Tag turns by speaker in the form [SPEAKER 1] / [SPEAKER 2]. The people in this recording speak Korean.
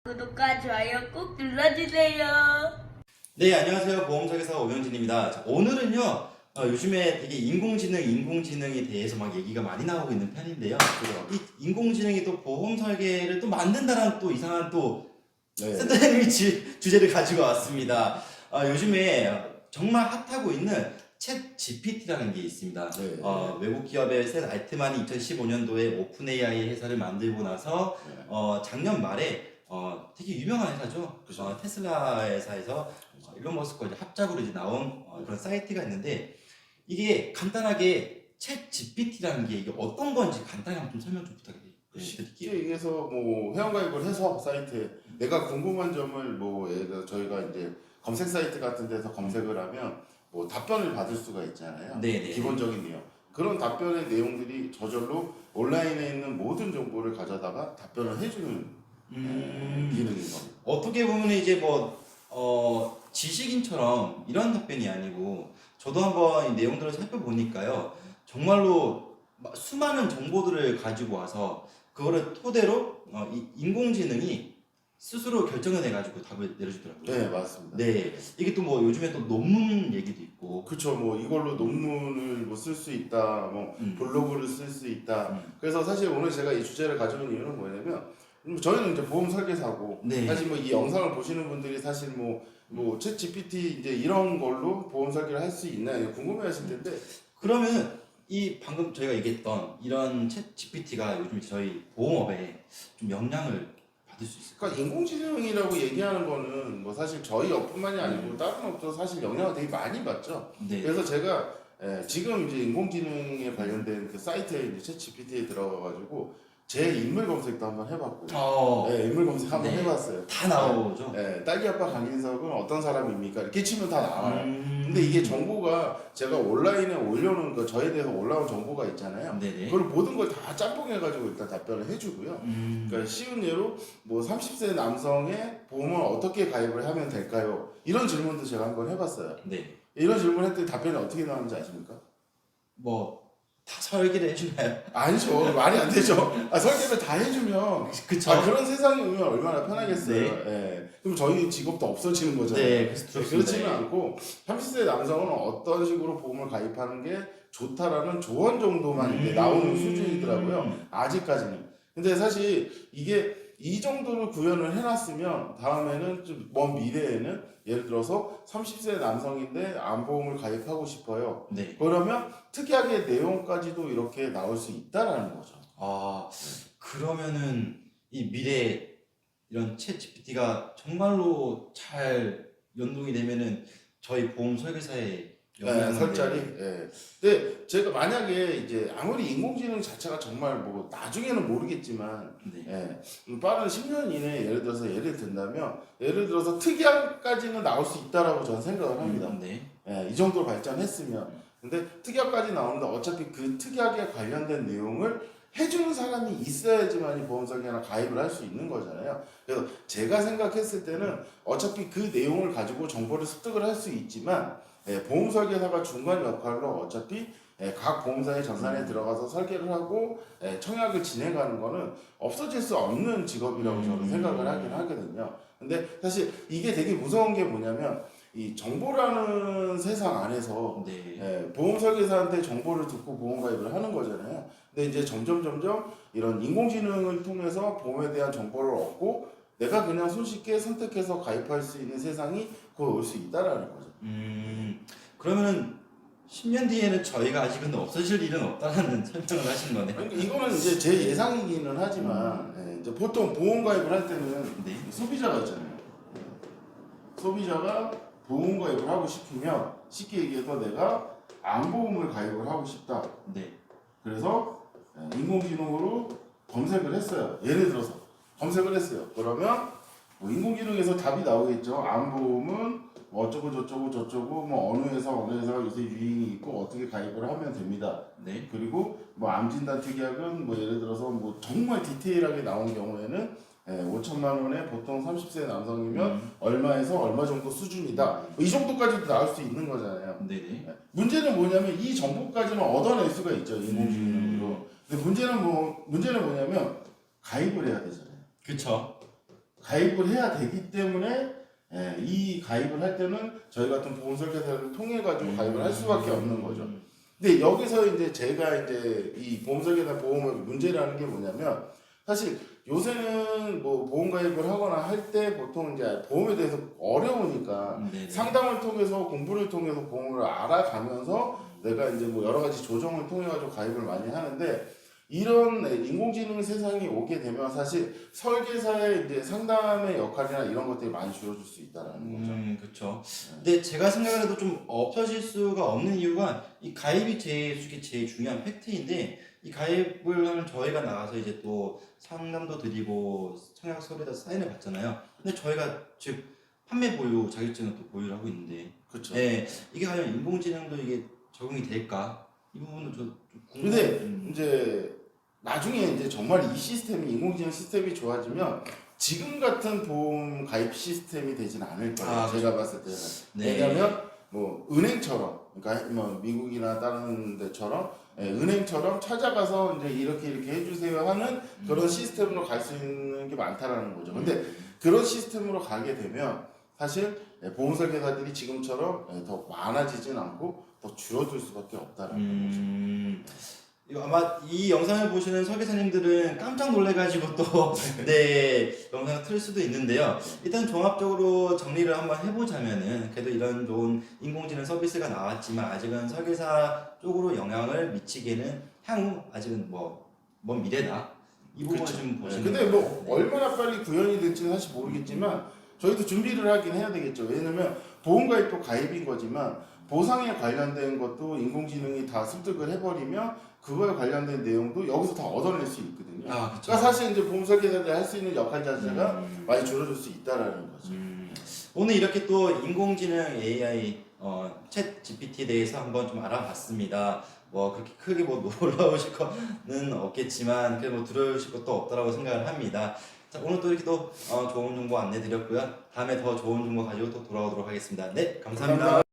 [SPEAKER 1] 구독과 좋아요 꼭 눌러주세요.
[SPEAKER 2] 네, 안녕하세요. 보험사기사 오명진입니다. 자, 오늘은요, 요즘에 되게 인공지능에 대해서 막 얘기가 많이 나오고 있는 편인데요. 이 인공지능이 또 보험 설계를 또 만든다는 또 이상한 또 센터님이 주제를 가지고 왔습니다. 요즘에 정말 핫하고 있는 챗 GPT라는 게 있습니다. 외국 기업의 셋 알트만이 2015년도에 오픈 AI 회사를 만들고 나서 작년 말에 되게 유명한 회사죠. 테슬라 회사에서 일론 머스크와 이제 합작으로 이제 나온 그런 사이트가 있는데, 이게 간단하게 챗 GPT라는 게 이게 어떤 건지 간단히 한번 좀 설명 좀
[SPEAKER 3] 쉽게
[SPEAKER 2] 부탁드릴게요.
[SPEAKER 3] 얘기해서 뭐 회원가입을 해서 사이트에 내가 궁금한 점을 뭐 예를 들어 저희가 이제 검색 사이트 같은 데서 검색을 하면 뭐 답변을 받을 수가 있잖아요.
[SPEAKER 2] 네네.
[SPEAKER 3] 기본적인 내용. 그런 답변의 내용들이 저절로 온라인에 있는 모든 정보를 가져다가 답변을 해주는 기능인 겁니다.
[SPEAKER 2] 어떻게 보면 이제 지식인처럼 이런 답변이 아니고, 저도 한번 이 내용들을 살펴보니까요, 정말로 수많은 정보들을 가지고 와서 그거를 토대로 이 인공지능이 스스로 결정을 해가지고 답을 내려주더라고요.
[SPEAKER 3] 네, 맞습니다.
[SPEAKER 2] 네, 이게 또 뭐 요즘에 또 논문 얘기도 있고.
[SPEAKER 3] 그렇죠. 뭐 이걸로 논문을 뭐 쓸 수 있다, 뭐 블로그를 쓸 수 있다. 그래서 사실 오늘 제가 이 주제를 가져온 이유는 뭐냐면, 저희는 이제 보험 설계사고,
[SPEAKER 2] 네.
[SPEAKER 3] 사실 뭐 이 영상을 보시는 분들이 사실 챗 GPT 이제 이런 걸로 보험 설계를 할 수 있나 궁금해하실 텐데,
[SPEAKER 2] 그러면 이 방금 저희가 얘기했던 이런 챗 GPT가 요즘 저희 보험업에 좀 영향을 받을 수 있을까요?
[SPEAKER 3] 그러니까 인공지능이라고 얘기하는 거는 뭐 사실 저희 업뿐만이 아니고 다른 업도 사실 영향을 되게 많이 받죠.
[SPEAKER 2] 네.
[SPEAKER 3] 그래서 제가 지금 이제 인공지능에 관련된 그 사이트에 이제 챗 GPT에 들어가가지고 제 인물 검색도 한번 해봤고, 인물 검색 한번
[SPEAKER 2] 네.
[SPEAKER 3] 해봤어요.
[SPEAKER 2] 다 나오죠.
[SPEAKER 3] 딸기 아빠 강인석은 어떤 사람입니까? 이렇게 치면 다 나와요.
[SPEAKER 2] 음.
[SPEAKER 3] 근데 이게 정보가 제가 온라인에 올려놓은 거, 저에 대해서 올라온 정보가 있잖아요.
[SPEAKER 2] 네네.
[SPEAKER 3] 그걸 모든 걸 다 짬뽕해가지고 일단 답변을 해주고요. 그러니까 쉬운 예로 뭐 30세 남성의 보험을 어떻게 가입을 하면 될까요? 이런 질문도 제가 한번 해봤어요.
[SPEAKER 2] 네.
[SPEAKER 3] 이런 질문 했더니 답변이 어떻게 나오는지 아십니까?
[SPEAKER 2] 다 설계를 해주나요?
[SPEAKER 3] 아니죠. 말이 안 되죠. 설계를 다 해주면
[SPEAKER 2] 그쵸.
[SPEAKER 3] 그런 세상이 오면 얼마나 편하겠어요.
[SPEAKER 2] 네.
[SPEAKER 3] 예. 그럼 저희 직업도 없어지는 거잖아요.
[SPEAKER 2] 네, 그래서 들었습니다.
[SPEAKER 3] 그렇지는 않고 30세 남성은 어떤 식으로 보험을 가입하는 게 좋다라는 조언 정도만 이제 나오는 수준이더라고요. 아직까지는. 근데 사실 이게 이 정도를 구현을 해놨으면 다음에는 좀 먼 미래에는 예를 들어서 30세 남성인데 암보험을 가입하고 싶어요.
[SPEAKER 2] 네.
[SPEAKER 3] 그러면 특이하게 내용까지도 이렇게 나올 수 있다라는 거죠.
[SPEAKER 2] 그러면은 이 미래에 이런 챗 GPT가 정말로 잘 연동이 되면은 저희 보험 설계사에 영향을
[SPEAKER 3] 설자리. 근데 제가 만약에 이제 아무리 인공지능 자체가 정말 뭐 나중에는 모르겠지만
[SPEAKER 2] 네.
[SPEAKER 3] 빠른 10년 이내에 예를 든다면 예를 들어서 특약까지는 나올 수 있다라고 저는 생각을 합니다.
[SPEAKER 2] 네.
[SPEAKER 3] 이 정도로 발전했으면. 근데 특약까지 나오는데 어차피 그 특약에 관련된 내용을 해주는 사람이 있어야지만 이 보험 설계나 가입을 할 수 있는 거잖아요. 그래서 제가 생각했을 때는 어차피 그 내용을 가지고 정보를 습득을 할 수 있지만 보험 설계사가 중간 역할로 어차피 각 보험사의 전산에 들어가서 설계를 하고 청약을 진행하는 거는 없어질 수 없는 직업이라고 저는 생각을 하긴 하거든요. 근데 사실 이게 되게 무서운 게 뭐냐면 이 정보라는 세상 안에서 보험 설계사한테 정보를 듣고 보험 가입을 하는 거잖아요. 근데 이제 점점 이런 인공지능을 통해서 보험에 대한 정보를 얻고 내가 그냥 손쉽게 선택해서 가입할 수 있는 세상이 곧 올 수 있다라는 거죠.
[SPEAKER 2] 그러면은 10년 뒤에는 저희가 아직은 없어질 일은 없다는 설명을 하신 거네요.
[SPEAKER 3] 그러니까 이거는 이제 제 예상이기는 하지만 이제 보통 보험 가입을 할 때는 소비자가 있잖아요. 소비자가 보험 가입을 하고 싶으면 쉽게 얘기해서 내가 암보험을 가입을 하고 싶다. 그래서 인공지능으로 검색을 했어요. 예를 들어서 검색을 했어요. 그러면 뭐 인공지능에서 답이 나오겠죠. 암보험은 뭐 어쩌고 저쩌고 뭐 어느 회사가 요새 유행이 있고 어떻게 가입을 하면 됩니다. 그리고 뭐 암진단 특약은 뭐 예를 들어서 뭐 정말 디테일하게 나온 경우에는 5천만 원에 보통 30세 남성이면 얼마에서 얼마 정도 수준이다. 이 정도까지도 나올 수 있는 거잖아요. 문제는 뭐냐면 이 정보까지는 얻어낼 수가 있죠, 인공지능으로. 근데 문제는 뭐냐면 가입을 해야 되잖아요.
[SPEAKER 2] 그쵸.
[SPEAKER 3] 가입을 해야 되기 때문에 이 가입을 할 때는 저희 같은 보험 설계사를 통해 가지고 가입을 할 수밖에 없는 거죠. 근데 여기서 이제 제가 이제 이 보험 설계사 보험의 문제라는 게 뭐냐면 사실 요새는 뭐 보험 가입을 하거나 할 때 보통 이제 보험에 대해서 어려우니까
[SPEAKER 2] 네네.
[SPEAKER 3] 상담을 통해서 공부를 통해서 보험을 알아가면서 내가 이제 뭐 여러 가지 조정을 통해 가지고 가입을 많이 하는데 이런 인공지능 세상이 오게 되면 사실 설계사의 이제 상담의 역할이나 이런 것들이 많이 줄어들 수 있다라는 거죠.
[SPEAKER 2] 그렇죠. 근데 제가 생각해도 좀 없어질 수가 없는 이유가 이 가입이 제일 중요한 팩트인데 이 가입을 하면 저희가 나가서 이제 또 상담도 드리고 청약 서류에다 사인을 받잖아요. 근데 저희가 즉 판매 보유 자격증을 또 보유를 하고 있는데,
[SPEAKER 3] 그렇죠.
[SPEAKER 2] 네, 이게 과연 인공지능도 이게 적용이 될까? 이 부분도 좀
[SPEAKER 3] 근데
[SPEAKER 2] 궁금해요.
[SPEAKER 3] 이제 나중에 이제 정말 이 시스템이 인공지능 시스템이 좋아지면 지금 같은 보험 가입 시스템이 되진 않을 거예요.
[SPEAKER 2] 아,
[SPEAKER 3] 제가 봤을 때는.
[SPEAKER 2] 네.
[SPEAKER 3] 왜냐하면 뭐 은행처럼 그러니까 뭐 미국이나 다른 데처럼 은행처럼 찾아가서 이제 이렇게 해주세요 하는 그런 시스템으로 갈 수 있는 게 많다라는 거죠. 근데 그런 시스템으로 가게 되면 사실 보험 설계사들이 지금처럼 더 많아지진 않고 더 줄어들 수밖에 없다라는 거죠.
[SPEAKER 2] 이거 아마 이 영상을 보시는 설계사님들은 깜짝 놀래가지고 또 네, 영상을 틀 수도 있는데요. 일단 종합적으로 정리를 한번 해보자면은 그래도 이런 좋은 인공지능 서비스가 나왔지만 아직은 설계사 쪽으로 영향을 미치기에는 향후 아직은 먼 미래다. 이 부분을
[SPEAKER 3] 그렇죠.
[SPEAKER 2] 좀 보시는
[SPEAKER 3] 근데
[SPEAKER 2] 거예요.
[SPEAKER 3] 뭐 얼마나 빨리 구현이 될지는 사실 모르겠지만 저희도 준비를 하긴 해야 되겠죠. 왜냐면 보험가입도 가입인 거지만 보상에 관련된 것도 인공지능이 다 습득을 해버리면 그거에 관련된 내용도 여기서 다 얻어낼 수 있거든요.
[SPEAKER 2] 아, 그쵸.
[SPEAKER 3] 그러니까 사실 이제 보험 설계사들이 할 수 있는 역할 자체가 많이 줄어들 수 있다라는 거죠.
[SPEAKER 2] 오늘 이렇게 또 인공지능 AI 챗 GPT에 대해서 한번 좀 알아봤습니다. 뭐 그렇게 크게 뭐 놀라우실 거는 없겠지만 그래 뭐 두려우실 것도 없다라고 생각을 합니다. 자, 오늘 또 이렇게 또 좋은 정보 안내 드렸고요. 다음에 더 좋은 정보 가지고 또 돌아오도록 하겠습니다. 네, 감사합니다.